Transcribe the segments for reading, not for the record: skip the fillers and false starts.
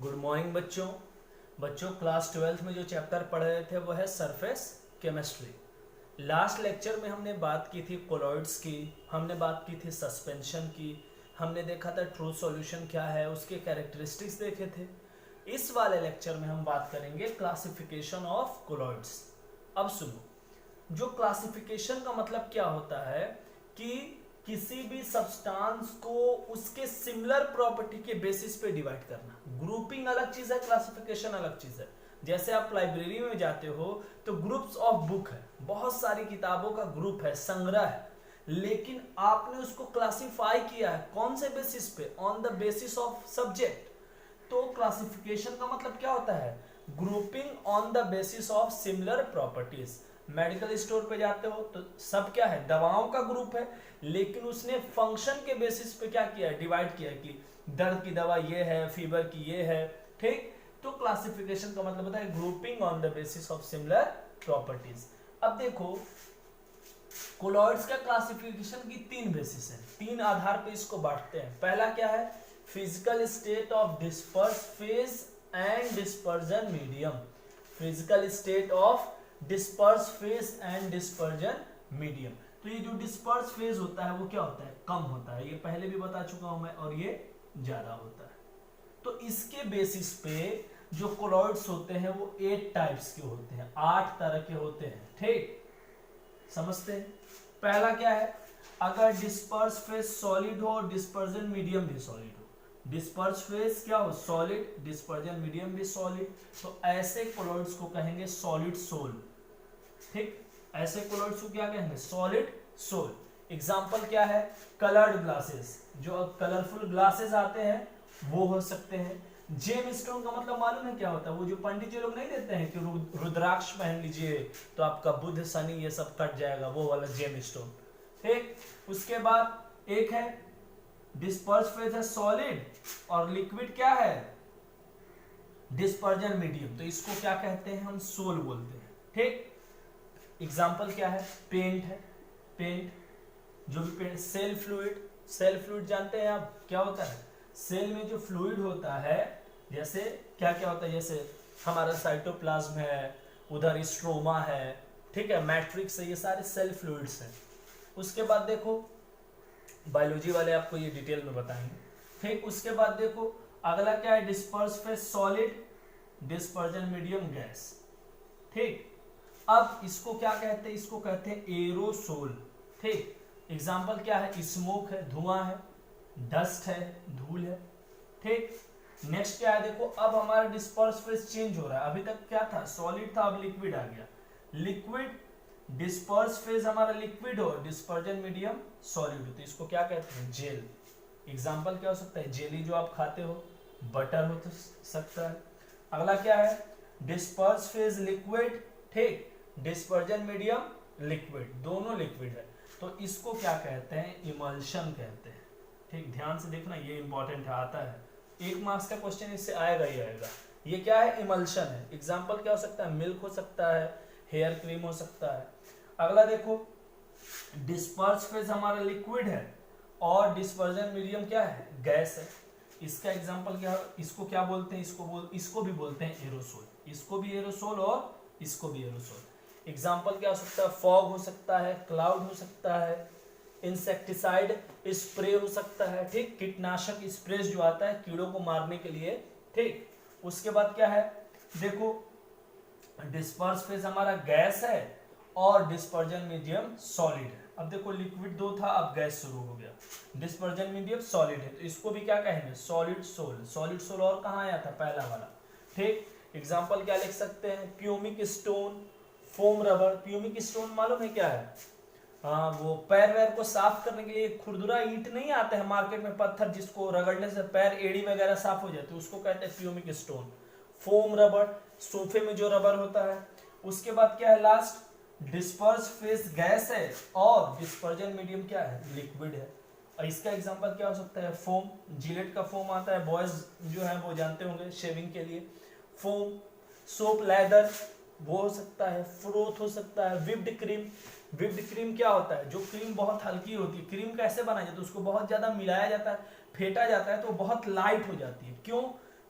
Good morning बच्चों। Class 12th में जो चैप्टर पढ़ रहे थे वो है सरफेस केमिस्ट्री। लास्ट लेक्चर में हमने बात की थी कोलॉइड्स की, हमने बात की थी सस्पेंशन की, हमने देखा था ट्रू सॉल्यूशन क्या है, उसके कैरेक्टरिस्टिक्स देखे थे। इस वाले लेक्चर में हम बात करेंगे क्लासिफिकेशन ऑफ कोलॉइड्स। अब सुनो, जो क्लासिफिकेशन का मतलब क्या होता है कि किसी भी सब्सटेंस को उसके सिमिलर प्रॉपर्टी के बेसिस पे डिवाइड करना। ग्रुपिंग अलग चीज है, क्लासिफिकेशन अलग चीज है। जैसे आप लाइब्रेरी में जाते हो तो ग्रुप्स ऑफ बुक है, बहुत सारी किताबों का ग्रुप है, संग्रह है, लेकिन आपने उसको क्लासिफाई किया है कौन से बेसिस पे? On the basis of subject. तो क्लासिफिकेशन का मतलब क्या होता है? Grouping on the basis of similar properties. Medical store पे जाते हो तो सब क्या है? दवाओं का ग्रुप है, लेकिन उसने फंक्शन के बेसिस पे क्या किया है? डिवाइड किया है कि दर्द की दवा ये है, फीवर की ये है, ठीक। तो क्लासिफिकेशन का मतलब होता है grouping on the basis of similar properties. अब देखो, कोलॉइड्स का क्लासिफिकेशन की तीन बेसिस है, तीन आधार पे इसको बांटते हैं। पहला क्या है? Physical state of disperse phase and dispersion medium. Physical state of disperse phase and dispersion medium. तो ये जो डिस्पर्स फेज होता है वो क्या होता है? कम होता है, ये पहले भी बता चुका हूं मैं, और ये ज्यादा होता है। तो इसके बेसिस पे जो कोलॉइड्स होते हैं वो 8 टाइप्स के होते हैं, 8 तरह के होते हैं, ठीक। समझते हैं? पहला क्या है? अगर डिस्पर्स फेज सॉलिड हो, डिस्पर्जन मीडियम भी सॉलिड हो। डिस्पर्स फेज क्या हो? सॉलिड, डिस्पर्जन मीडियम भी सॉलिड, तो ऐसे कोलॉइड्स को कहेंगे सॉलिड सोल, ठीक। ऐसे कोलॉइड्स को क्या कहेंगे? Solid sol. एग्जांपल क्या है? कलर्ड ग्लासेस, जो कलरफुल ग्लासेस आते हैं वो हो सकते हैं। जेम स्टोन का मतलब मालूम है क्या होता है? वो जो पंडित जी लोग नहीं देते हैं कि रुद्राक्ष पहन लीजिए तो आपका बुध शनि ये सब कट जाएगा, वो वाला जेम स्टोन, ठीक। उसके बाद एक है डिस्पर्स फेज है सॉलिड, और लिक्विड क्या है? Dispersion medium. तो इसको क्या कहते हैं? हम सोल बोलते हैं, ठीक। एग्जाम्पल क्या है? पेंट है, पेंट, जो भी paint, cell fluid. Cell fluid जानते हैं आप क्या होता है? सेल में जो फ्लूइड होता है, जैसे क्या क्या होता है, जैसे हमारा साइटोप्लाज्म है, उधर स्ट्रोमा है, ठीक है, मैट्रिक्स है, ये सारे सेल फ्लूइड्स हैं। उसके बाद देखो, बायोलॉजी वाले आपको ये डिटेल में बताएंगे, ठीक। उसके बाद देखो अगला क्या है? Disperse phase solid, dispersion medium gas, ठीक। अब इसको क्या कहते हैं? इसको कहते हैं एरोसोल, ठीक। एग्जाम्पल क्या है? स्मोक है, धुआं है, डस्ट है, धूल है, ठीक। नेक्स्ट क्या है? देखो अब हमारा डिस्पर्स फेज चेंज हो रहा है। अभी तक क्या था? सॉलिड था, अब लिक्विड आ गया। लिक्विड डिस्पर्स फेज हमारा लिक्विड हो, डिस्पर्जन मीडियम सॉलिड हो, तो इसको क्या कहते हैं? जेल। एग्जाम्पल क्या हो सकता है? जेली जो आप खाते हो, बटर हो सकता है। अगला क्या है? डिस्पर्स फेज लिक्विड, ठीक, डिस्पर्जन मीडियम लिक्विड, दोनों लिक्विड है, तो इसको क्या कहते हैं? इमल्शन कहते हैं, ठीक। ध्यान से देखना, ये इंपॉर्टेंट है, आता है, 1 मार्क्स का क्वेश्चन इससे आएगा ही आएगा। ये क्या है? इमल्शन है। एग्जाम्पल क्या हो सकता है? मिल्क हो सकता है, हेयर क्रीम हो सकता है। अगला देखो, डिस्पर्स फेज हमारा लिक्विड है और डिस्पर्जन मीडियम क्या है? गैस है। इसका एग्जाम्पल क्या है? इसको क्या बोलते हैं? इसको भी बोलते हैं एरोसोल। इसको भी एरोसोल और इसको भी एरोसोल। एग्जाम्पल क्या हो सकता है? फॉग हो सकता है, क्लाउड हो सकता है, इंसेक्टिसाइड स्प्रे हो सकता है, ठीक, कीटनाशक स्प्रे जो आता है कीड़ों को मारने के लिए, ठीक। उसके बाद क्या है? देखो डिस्पर्स फेज हमारा गैस है और डिस्पर्जन मीडियम सॉलिड है। अब देखो लिक्विड 2 था, अब गैस शुरू हो गया, डिस्पर्जन मीडियम सॉलिड है, तो इसको भी क्या कहेंगे? Solid sol. सॉलिड सोल और कहाँ आया था? पहला वाला, ठीक। एग्जाम्पल क्या लिख सकते हैं? Pumice stone, foam rubber. Pumice stone मालूम है क्या है? हाँ, वो पैर वैर को साफ करने के लिए खुरदुरा ईंट नहीं आते हैं मार्केट में, पत्थर, जिसको रगड़ने से पैर एड़ी वगैरह साफ हो जाती है, उसको कहते हैं प्यूमिक स्टोन। फोम रबर, सोफे में जो रबर होता है। उसके बाद क्या है? लास्ट, डिस्पर्स फेज गैस है और डिस्पर्जन मीडियम क्या है? लिक्विड है। और इसका एग्जांपल क्या हो सकता है? फोम, जिलेट का फोम आता है, बॉयज जो है वो जानते होंगे शेविंग के लिए, फोम। सोप, लेदर, वो हो सकता है, फ्रोथ हो सकता है, विप्ड क्रीम। विप्ड क्रीम क्या होता है? जो क्रीम बहुत हल्की होती है, क्रीम कैसे बनाई जाती है? उसको बहुत ज्यादा मिलाया जाता है, फेंटा जाता है तो बहुत लाइट हो जाती है। क्यों?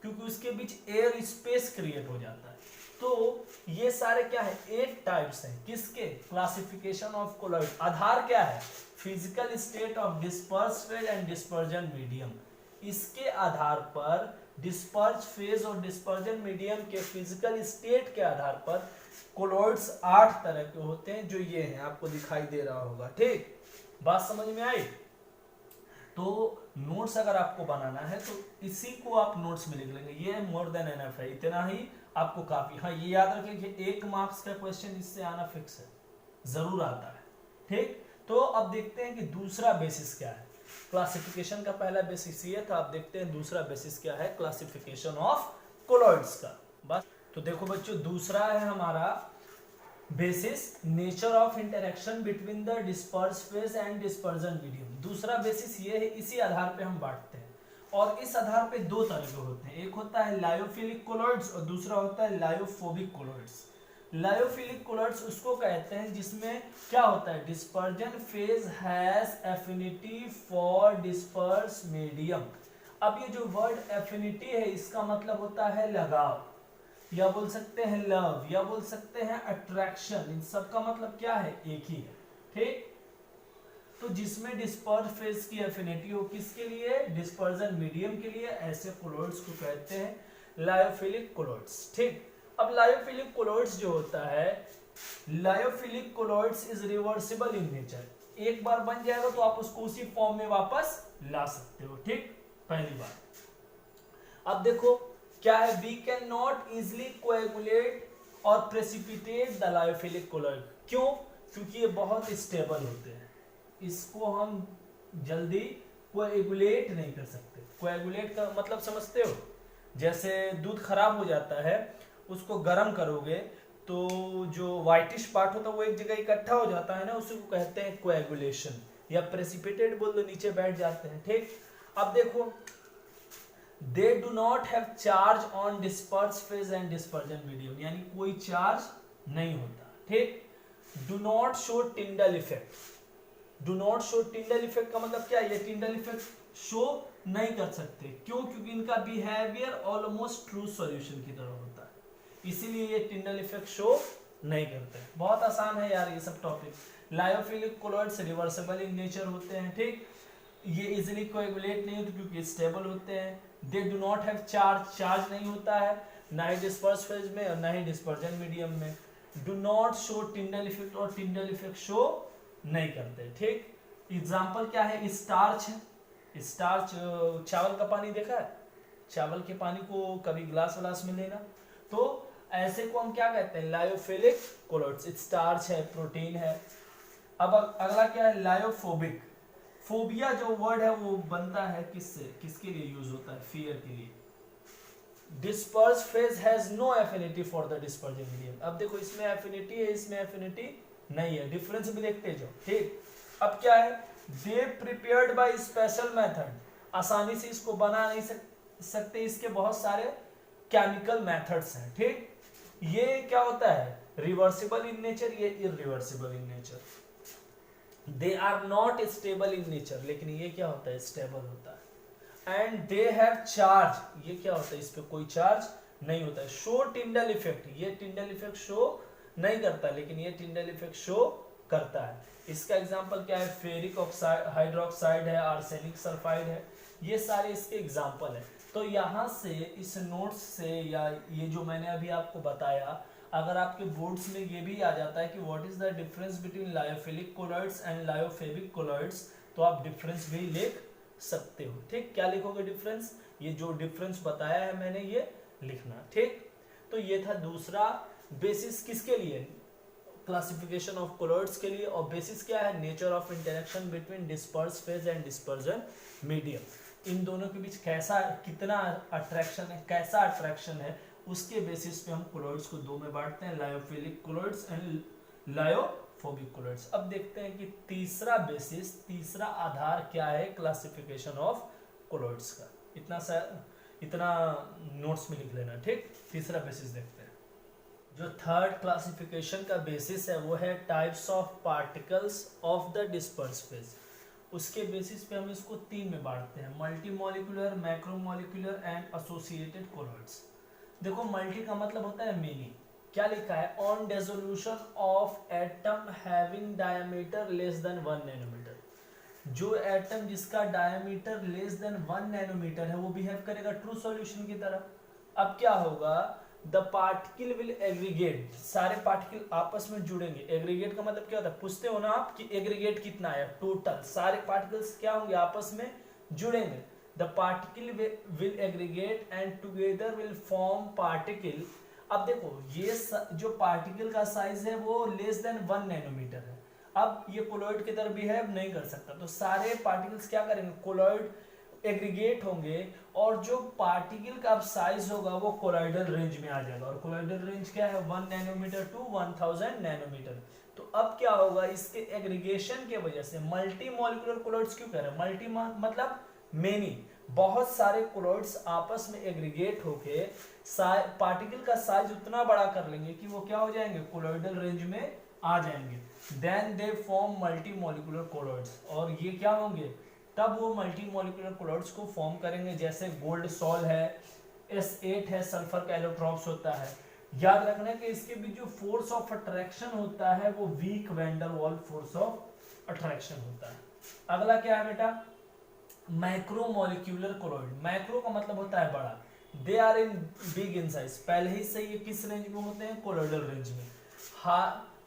क्योंकि उसके बीच एयर स्पेस क्रिएट हो जाता है। तो ये सारे क्या है, 8 टाइप्स हैं किसके, क्लासिफिकेशन ऑफ कोलॉइड। आधार क्या है, physical state of disperse phase and dispersion medium. इसके आधार पर डिस्पर्स फेज और डिस्पर्जन मीडियम के फिजिकल स्टेट के आधार पर कोलॉइड्स 8 तरह के होते हैं, जो ये हैं, आपको दिखाई दे रहा होगा। ठीक, बात समझ में आई। तो नोट्स अगर आपको बनाना है तो इसी को आप नोट्स में लिख लेंगे, ये मोर देन एनफ है, इतना ही आपको काफी। हाँ, ये याद रखें कि 1 मार्क्स का क्वेश्चन इससे आना फिक्स है, जरूर आता है। ठीक, तो अब देखते हैं कि दूसरा बेसिस क्या है। क्लासिफिकेशन का पहला बेसिस ये था, अब देखते हैं दूसरा बेसिस क्या है, क्लासिफिकेशन ऑफ कोलॉइड्स का। बस, तो देखो बच्चों, दूसरा है हमारा basis nature of interaction between the disperse phase and dispersion medium. दूसरा बेसिस ये है, इसी आधार पे हम बांटते हैं, और इस आधार पे 2 तरह के होते हैं, एक होता है लायोफिलिक कोलॉइड्स और दूसरा होता है लायोफोबिक कोलॉइड्स। लायोफिलिक कोलॉइड्स उसको कहते हैं जिसमें क्या होता है, dispersion phase has affinity for disperse medium. अब ये जो वर्ड एफिनिटी है, इसका मतलब होता है लगाव, या बोल सकते हैं लव, या बोल सकते हैं अट्रैक्शन। इन सब का मतलब क्या है, एक ही है। ठीक, तो जिसमें डिस्पर्स फेज की एफिनिटी हो, किसके लिए, डिस्पर्जन मीडियम के लिए, ऐसे कोलॉइड्स को कहते हैं लायोफिलिक कोलॉइड्स। ठीक, अब लायोफिलिक कोलॉइड्स जो होता है, lyophilic colloids is reversible in nature. एक बार बन जाएगा तो आप उसको उसी फॉर्म में वापस ला सकते हो। ठीक, पहली बात। अब देखो क्या है, we can not easily coagulate और प्रेसिपिटेट द लायोफिलिक कोलॉइड। क्यों, क्योंकि ये बहुत स्टेबल होते हैं, इसको हम जल्दी कोएगुलेट नहीं कर सकते। कोएगुलेट का मतलब समझते हो, जैसे दूध खराब हो जाता है, उसको गर्म करोगे तो जो व्हाइटिश पार्ट होता है वो एक जगह इकट्ठा हो जाता है ना, उसी को कहते हैं कोएगुलेशन, या प्रेसिपिटेट बोल दो, नीचे बैठ जाते हैं। ठीक, अब देखो, they do not have charge on disperse phase and dispersion medium, यानी कोई चार्ज नहीं होता। ठीक, do not show Tyndall effect। do not show Tyndall effect का मतलब क्या है, ये Tyndall effect शो नहीं कर सकते। क्यों, क्योंकि इनका बिहेवियर ऑलमोस्ट ट्रू सॉल्यूशन की तरह होता है, इसीलिए ये Tyndall effect शो नहीं करते। बहुत आसान है यार ये सब topic. Lyophilic colloids reversible in nature होते हैं। ठीक, ये इजिली कोएगुलेट नहीं होते क्योंकि स्टेबल होते हैं। They do not have charge, charge नहीं होता है ना ही डिस्पर्स फेज में और ना ही डिस्पर्जन मीडियम में। Do not show Tyndall effect, और टिंडल इफेक्ट शो नहीं करते। ठीक, एग्जांपल क्या है, स्टार्च है। स्टार्च, चावल का पानी देखा है, चावल के पानी को कभी ग्लास व्लास में लेना, तो ऐसे को हम क्या कहते हैं, लायोफिलिक कोलॉइड्स। स्टार्च है, प्रोटीन है। अब अगला क्या है, लायोफोबिक। फोबिया जो वर्ड है वो बनता है किससे, किसके लिए यूज होता है, फियर के लिए। Disperse phase has no affinity for the dispersion medium. अब देखो, इसमें एफिनिटी है, इसमें एफिनिटी नहीं है, डिफरेंस भी देखते जाओ। ठीक, अब क्या है, दे प्रिपेयर्ड बाय स्पेशल मेथड। आसानी से इसको बना नहीं सकते, इसके बहुत सारे केमिकल मेथड्स हैं। ठीक, ये क्या होता है, रिवर्सिबल इन नेचर, ये irreversible in nature. They are not stable in nature, लेकिन ये क्या होता है, स्टेबल होता है। एंड दे हैव चार्ज, ये क्या होता है, इस पे कोई चार्ज नहीं होता है। शो टिंडल इफेक्ट, ये टिंडल इफेक्ट शो नहीं करता, लेकिन ये टिंडल इफेक्ट शो करता है। इसका एग्जांपल क्या है, फेरिक ऑक्साइड हाइड्रोक्साइड है, आर्सेनिक सल्फाइड है, ये सारे इसके एग्जांपल है। तो यहाँ से इस नोट्स से, या ये जो मैंने अभी आपको बताया, अगर आपके बोर्ड्स में ये भी आ जाता है कि what is the difference between lyophilic colloids and lyophobic colloids, तो आप डिफरेंस भी लिख सकते हो। ठीक, क्या लिखोगे डिफरेंस, ये जो डिफरेंस बताया है मैंने ये लिखना। ठीक, तो ये था दूसरा बेसिस, किसके लिए, क्लासिफिकेशन ऑफ कोलॉइड्स के लिए। और बेसिस क्या है, nature of interaction between disperse phase and dispersion medium. इन दोनों के बीच कैसा, कितना अट्रैक्शन है, कैसा अट्रैक्शन है, उसके बेसिस पे हम कोलॉइड्स को 2 में बांटते हैं, lyophilic colloids and lyophobic colloids. अब देखते हैं कि तीसरा बेसिस, तीसरा आधार क्या है क्लासिफिकेशन ऑफ कोलॉइड्स का। इतना नोट्स में लिख लेना। ठीक, तीसरा बेसिस देखते हैं। जो थर्ड क्लासिफिकेशन का बेसिस है वो है types of particles of the disperse phase. उसके बेसिस पे हम इसको 3 में बांटते हैं, multi molecular, macromolecular and associated colloids. देखो मल्टी का मतलब होता है मेनी, क्या लिखा है, on dissolution of atom having diameter less than 1 nanometre. जो एटम जिसका डायमीटर लेस देन 1 नैनोमीटर है वो बिहेव करेगा ट्रू सॉल्यूशन की तरह। अब क्या होगा, द पार्टिकल विल एग्रीगेट, सारे पार्टिकल आपस में जुड़ेंगे। एग्रीगेट का मतलब क्या होता है, पूछते हो ना आप कि एग्रीगेट कितना है, टोटल सारे पार्टिकल्स क्या होंगे, आपस में जुड़ेंगे। The particle will aggregate and together will form particle. अब देखो ये जो पार्टिकल का साइज है वो लेस देन 1 नैनोमीटर है। अब ये कोलॉइड की तरह बिहेव नहीं कर सकता, तो सारे पार्टिकल्स क्या करेंगे, कोलॉइड एग्रीगेट होंगे, और जो पार्टिकल का साइज होगा वो कोलॉइडल रेंज में आ जाएगा। और कोलॉइडल रेंज क्या है, 1 नैनोमीटर टू 1000 नैनोमीटर। तो अब क्या होगा, इसके एग्रीगेशन के वजह से मल्टी मॉलिक्यूलर कोलॉइड्स क्यों कह रहे हैं, मल्टी मतलब मेनी, बहुत सारे कोलॉइड्स आपस में एग्रीगेट होके पार्टिकल का साइज उतना बड़ा कर लेंगे कि वो क्या हो जाएंगे, कोलॉइडल रेंज में आ जाएंगे। Then they form multi molecular colloids, और ये क्या होंगे, तब वो मल्टी मॉलिक्यूलर कोलॉइड्स को फॉर्म करेंगे। जैसे गोल्ड सॉल है, S8 है, सल्फर का एलोट्रॉप्स होता है। याद रखना कि इसके बीच जो फोर्स ऑफ अट्रैक्शन होता है वो weak van der Waals force of attraction होता है। अगला क्या है बेटा, मैक्रो मॉलिक्यूलर कोलॉइड। मैक्रो का मतलब होता है बड़ा, they are in big in size, पहले ही से ये किस रेंज में होते हैं, कोलॉइडल रेंज में।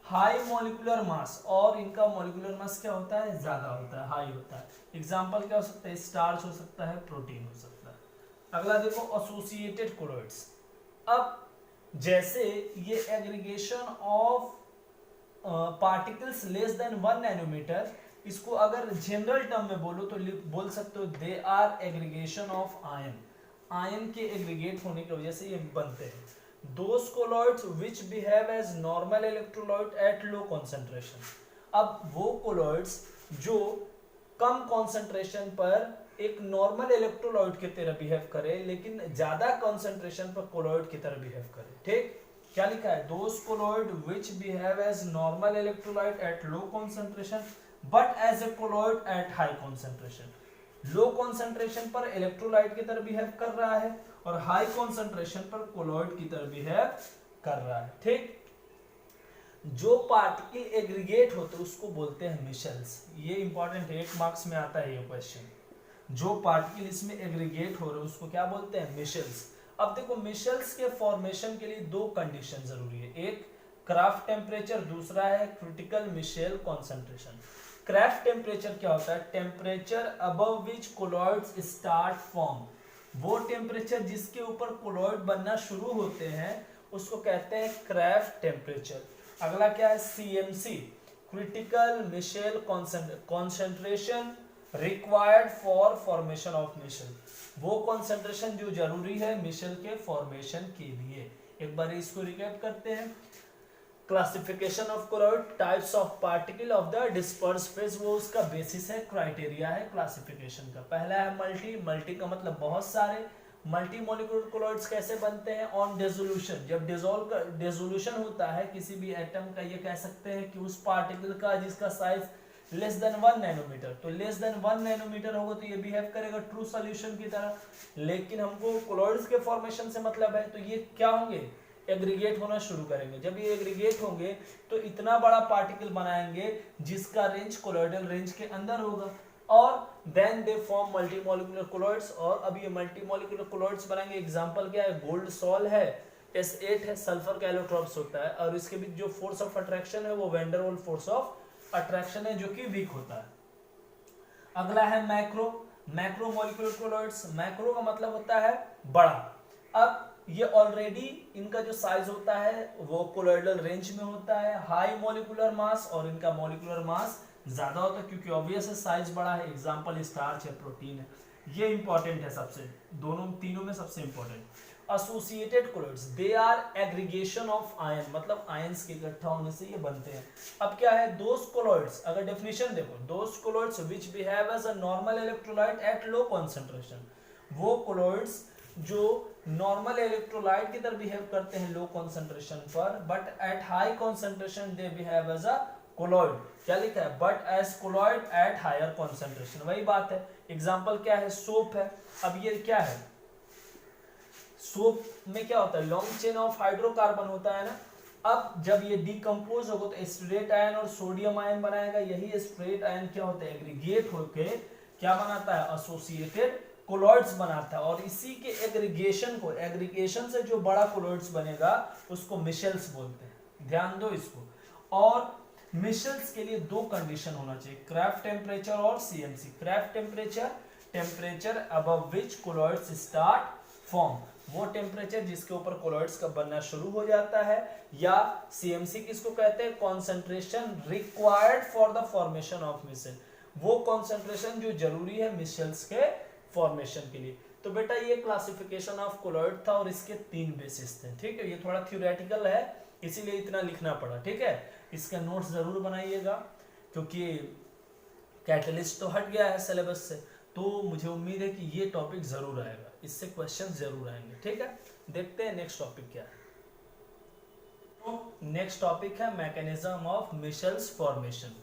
हाई मॉलिक्यूलर मास, और इनका मॉलिक्यूलर मास क्या होता है, ज्यादा होता है, हाई होता है। एग्जांपल क्या हो सकता है, स्टार्च हो सकता है, प्रोटीन हो सकता है। अगला देखो एसोसिएटेड कोलॉइड्स। अब जैसे ये aggregation of particles less than 1 nanometre, इसको अगर जनरल टर्म में बोलो तो बोल सकते हो they are aggregation of ion. Ion के एग्रीगेट होने की वजह से ये बनते हैं। Those colloids which behave as normal electrolyte at low concentration। अब वो कोलॉइड्स जो कम कॉन्सेंट्रेशन पर एक नॉर्मल इलेक्ट्रोलाइट की तरह बिहेव करे, लेकिन ज्यादा कॉन्सेंट्रेशन पर कोलॉइड की तरह बिहेव करे। ठीक, क्या लिखा है, those colloid which behave as normal electrolyte at low concentration but as a colloid at high concentration। Low concentration पर इलेक्ट्रोलाइट की तरह बिहेव कर रहा है और हाई कॉन्सेंट्रेशन पर कोलॉइड की तरह बिहेव कर रहा है। ठीक, जो पार्टिकल एग्रीगेट होते उसको बोलते हैं मिशेल्स। ये इंपॉर्टेंट है, 1 मार्क्स में आता है ये क्वेश्चन। जो पार्टिकल इसमें एग्रीगेट हो रहे हैं उसको क्या बोलते हैं, मिशेल्स। अब देखो मिशेल्स के फॉर्मेशन के लिए 2 कंडीशन जरूरी है, एक क्राफ्ट टेम्परेचर, दूसरा है critical micelle concentration. Krafft temperature क्या होता है, temperature above which colloids start form. वो टेम्परेचर जिसके ऊपर कोलॉइड बनना शुरू होते हैं उसको कहते हैं क्राफ्ट टेम्परेचर। अगला क्या है, CMC, critical micelle concentration required for formation of micelle. वो कॉन्सेंट्रेशन जो जरूरी है मिशेल के फॉर्मेशन के लिए। एक बार इसको रिकैप करते हैं। Classification of colloid, types of particle of the disperse phase, वो उसका बेसिस है, क्राइटेरिया है क्लासिफिकेशन का। पहला है मल्टी, मल्टी का मतलब बहुत सारे। मल्टी मॉलिक्यूलर कोलॉइड्स कैसे बनते हैं, ऑन डिसोल्यूशन, जब डिसोल्यूशन होता है किसी भी एटम का, ये कह सकते हैं कि उस पार्टिकल का जिसका साइज लेस देन 1 नैनोमीटर, तो लेस देन 1 नैनोमीटर होगा तो ये बिहेव करेगा ट्रू सॉल्यूशन की तरह। लेकिन हमको कोलॉइड्स के फॉर्मेशन से मतलब है, तो ये क्या होंगे, एग्रीगेट होना शुरू करेंगे। जब ये एग्रीगेट होंगे तो इतना बड़ा पार्टिकल बनाएंगे जिसका रेंज कोलॉइडल रेंज के अंदर होगा, और then they form multi molecular colloids. और अब ये मल्टी मॉलिक्यूलर कोलॉइड्स बनाएंगे। एग्जांपल क्या है, गोल्ड सॉल है, S8 है, सल्फर का एलोट्रॉप्स होता है, और इसके बीच जो फोर्स ऑफ अट्रैक्शन है वो van der Waals force of attraction है जो कि वीक होता है। अगला है macro, macro molecular colloids. Macro का मतलब होता है बड़ा। अब ये ऑलरेडी इनका जो साइज होता है वो कोलॉइडल रेंज में होता है, हाई मॉलिक्यूलर मास, और इनका मॉलिक्यूलर मास ज्यादा होता है क्योंकि ऑब्वियस है साइज बड़ा है। एग्जांपल स्टार्च है, प्रोटीन है। ये इंपॉर्टेंट है सबसे, दोनों तीनों में सबसे important. Associated colloids, they are aggregation of ion, मतलब आयंस के इकट्ठा होने से ये बनते हैं। अब क्या है, दोस कोलॉइड्स, अगर डेफिनेशन देखो, those colloids which behave as a normal electrolyte at low concentration, वो कोलॉइड्स जो नॉर्मल इलेक्ट्रोलाइट की तरह बिहेव करते हैं लो कंसंट्रेशन पर, but at high concentration they behave as a colloid. क्या लिखा है, but as colloid at higher concentration, वही बात है। एग्जाम्पल क्या है, सोप है। अब ये क्या है, सोप में क्या होता है, लॉन्ग चेन ऑफ हाइड्रोकार्बन होता है ना। अब जब ये डिकम्पोज होगा तो स्ट्रेट आयन और सोडियम आयन बनाएगा, यही स्ट्रेट आयन क्या होता है, एग्रीगेट होके क्या बनाता है, एसोसिएटेड कोलॉइड्स बनाता है, और इसी के एग्रीगेशन को, एग्रीगेशन से जो बड़ा कोलॉइड्स बनेगा उसको मिशेल्स बोलते हैं, ध्यान दो इसको। और मिशेल्स के लिए दो कंडीशन होना चाहिए, क्राफ्ट टेम्परेचर और CMC. Craft temperature, temperature above which colloids start form, वो टेम्परेचर जिसके ऊपर कोलॉइड्स का बनना शुरू हो जाता है, या सीएमसी किसको कहते हैं, concentration required for the formation of micelle, वो कॉन्सेंट्रेशन जो जरूरी है मिशेल्स के फॉर्मेशन के लिए। तो बेटा ये क्लासिफिकेशन ऑफ कोलॉइड था और इसके 3 बेसिस थे, ठीक है। ये थोड़ा थ्योरेटिकल है इसीलिए इतना लिखना पड़ा, ठीक है। इसका नोट्स जरूर बनाइएगा क्योंकि कैटलिस्ट तो हट गया है सिलेबस से, तो मुझे उम्मीद है कि ये टॉपिक जरूर आएगा, इससे क्वेश्चन जरूर आएंगे, ठीक है। देखते हैं नेक्स्ट टॉपिक क्या है। तो नेक्स्ट टॉपिक है मैकेनिज्म ऑफ मिशेल्स फॉर्मेशन।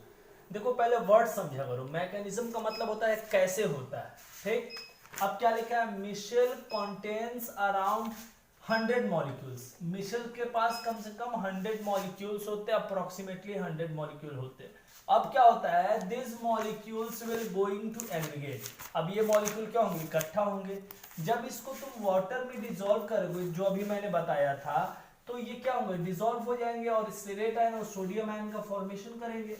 देखो पहले वर्ड समझा करो, मैकेनिज्म का मतलब होता है कैसे होता है, ठीक। अब क्या लिखा है, micelle contains around 100 molecules, micelle के पास कम से कम 100 मॉलिक्यूल्स होते हैं, अप्रोक्सीमेटली 100 मॉलिक्यूल होते हैं। अब क्या होता है, this molecules will going to aggregate, अब ये मॉलिक्यूल क्या होंगे, इकट्ठा होंगे। जब इसको तुम वाटर में डिसॉल्व करोगे, जो अभी मैंने बताया था, तो ये क्या होंगे, डिसॉल्व हो जाएंगे और स्टीरेट आयन और सोडियम आयन का फॉर्मेशन करेंगे।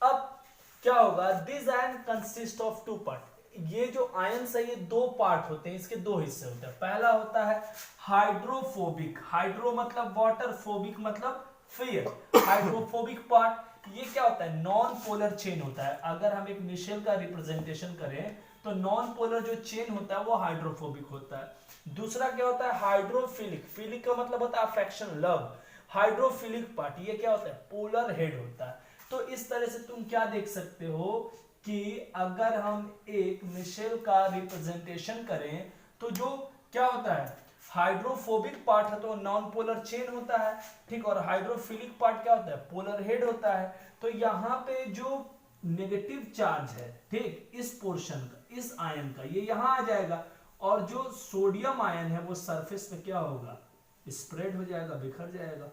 अब क्या होगा, this ion consist of 2 part, ये जो आयंस है ये 2 पार्ट होते हैं, इसके 2 हिस्से होते हैं। पहला होता है हाइड्रोफोबिक, हाइड्रो मतलब वाटर, फोबिक मतलब फियर, हाइड्रोफोबिक पार्ट। ये क्या होता है, नॉन पोलर चेन होता है। अगर हम एक मिशेल का रिप्रेजेंटेशन करें तो नॉन पोलर जो चेन होता है वो हाइड्रोफोबिक होता है। दूसरा क्या होता है, हाइड्रोफिलिक, फिलिक का मतलब होता है अफेक्शन, लव। हाइड्रोफिलिक पार्ट ये क्या होता है, पोलर हेड होता है। तो इस तरह से तुम क्या देख सकते हो कि अगर हम एक मिशेल का रिप्रेजेंटेशन करें तो जो क्या होता है, हाइड्रोफोबिक पार्ट है तो नॉन पोलर चेन होता है, ठीक। और हाइड्रोफिलिक पार्ट क्या होता है, पोलर हेड होता है। तो यहाँ पे जो नेगेटिव चार्ज है, ठीक, इस पोर्शन का, इस आयन का, ये यहाँ आ जाएगा, और जो सोडियम आयन है वो सरफेस पे क्या होगा, स्प्रेड हो जाएगा, बिखर जाएगा,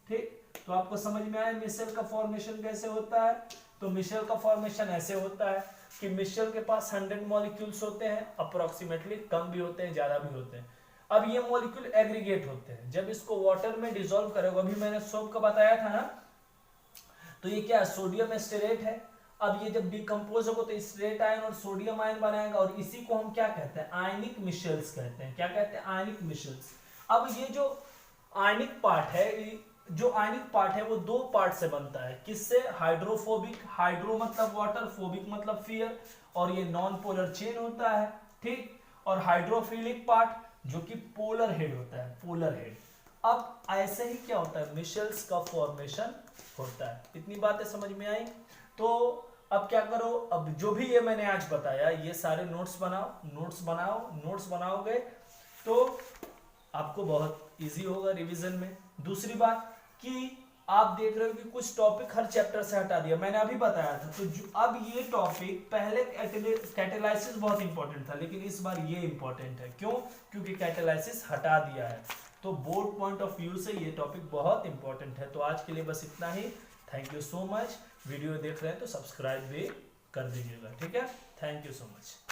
ठीक। तो आपको समझ में आया मिशेल का फॉर्मेशन कैसे होता है। तो मिशेल का फॉर्मेशन ऐसे होता है कि मिशेल के पास 100 मॉलिक्यूल्स होते हैं, अप्रोक्सीमेटली, कम भी होते हैं ज्यादा भी होते हैं। अब ये मॉलिक्यूल एग्रीगेट होते हैं, जब इसको वाटर में डिसॉल्व करेगा, अभी मैंने सोप का बताया था ना, तो ये क्या है, सोडियम स्टीरेट है। अब ये जब डिकम्पोज होगा तो स्टीरेट आयन और सोडियम आयन बनाएगा, और इसी को हम क्या कहते हैं, आयनिक मिशेल्स कहते हैं। क्या कहते हैं, आयनिक मिशेल्स। अब ये जो आयनिक पार्ट है, जो आयनिक पार्ट है वो 2 पार्ट से बनता है, किससे, हाइड्रोफोबिक, हाइड्रो मतलब वाटर, फोबिक मतलब फियर, और ये नॉन पोलर चेन होता है, ठीक। और हाइड्रोफिलिक पार्ट जो कि पोलर हेड होता है, पोलर हेड। अब ऐसे ही क्या होता है, मिशेल्स का फॉर्मेशन होता है। इतनी बातें समझ में आई। तो अब क्या करो, अब जो भी ये मैंने आज बताया ये सारे नोट्स बनाओ, नोट्स बनाओ, नोट्स बनाओगे तो आपको बहुत इजी होगा रिवीजन में। दूसरी बात कि आप देख रहे हो कि कुछ टॉपिक हर चैप्टर से हटा दिया, मैंने अभी बताया था। तो अब ये टॉपिक, पहले कैटेलाइसिस बहुत इंपॉर्टेंट था, लेकिन इस बार ये इंपॉर्टेंट है। क्यों, क्योंकि कैटेलाइसिस हटा दिया है, तो बोर्ड पॉइंट ऑफ व्यू से ये टॉपिक बहुत इंपॉर्टेंट है। तो आज के लिए बस इतना ही। Thank you so much. Video देख रहे हैं तो सब्सक्राइब भी कर दीजिएगा, ठीक है। Thank you so much.